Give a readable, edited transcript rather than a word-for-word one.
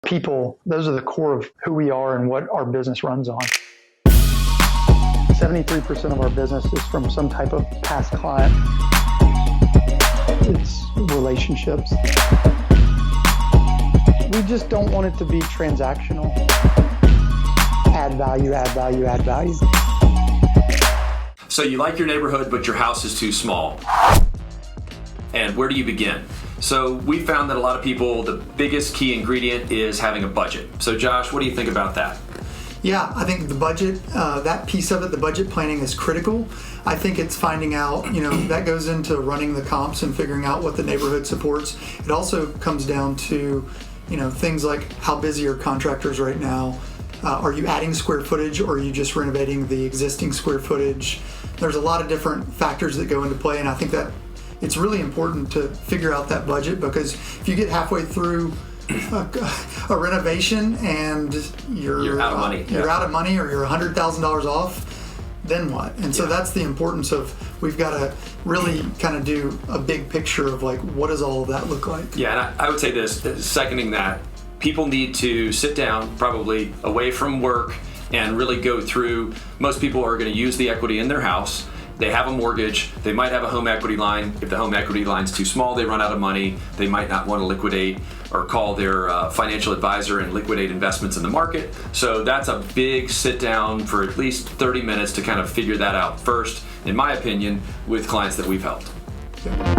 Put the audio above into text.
people, those are the core of who we are and what our business runs on. 73% of our business is from some type of past client. It's relationships. We just don't want it to be transactional. Add value, add value, add value. So you like your neighborhood, but your house is too small. And where do you begin? So we found that a lot of people, the biggest key ingredient is having a budget. So Josh, what do you think about that? Yeah, I think the budget, that piece of it, the budget planning is critical. I think it's finding out, that goes into running the comps and figuring out what the neighborhood supports. It also comes down to, things like how busy are contractors right now? Are you adding square footage or are you just renovating the existing square footage? There's a lot of different factors that go into play, and I think that it's really important to figure out that budget, because if you get halfway through a renovation and you're out of money. Out of money, or you're $100,000 off, then what? And so that's the importance of, we've got to really kind of do a big picture of like, what does all of that look like? Yeah, and I would say this, seconding that, people need to sit down, probably away from work, and really go through. Most people are going to use the equity in their house. They have a mortgage, they might have a home equity line. If the home equity line's too small, they run out of money. They might not want to liquidate or call their financial advisor and liquidate investments in the market. So that's a big sit down for at least 30 minutes to kind of figure that out first, in my opinion, with clients that we've helped. Yeah.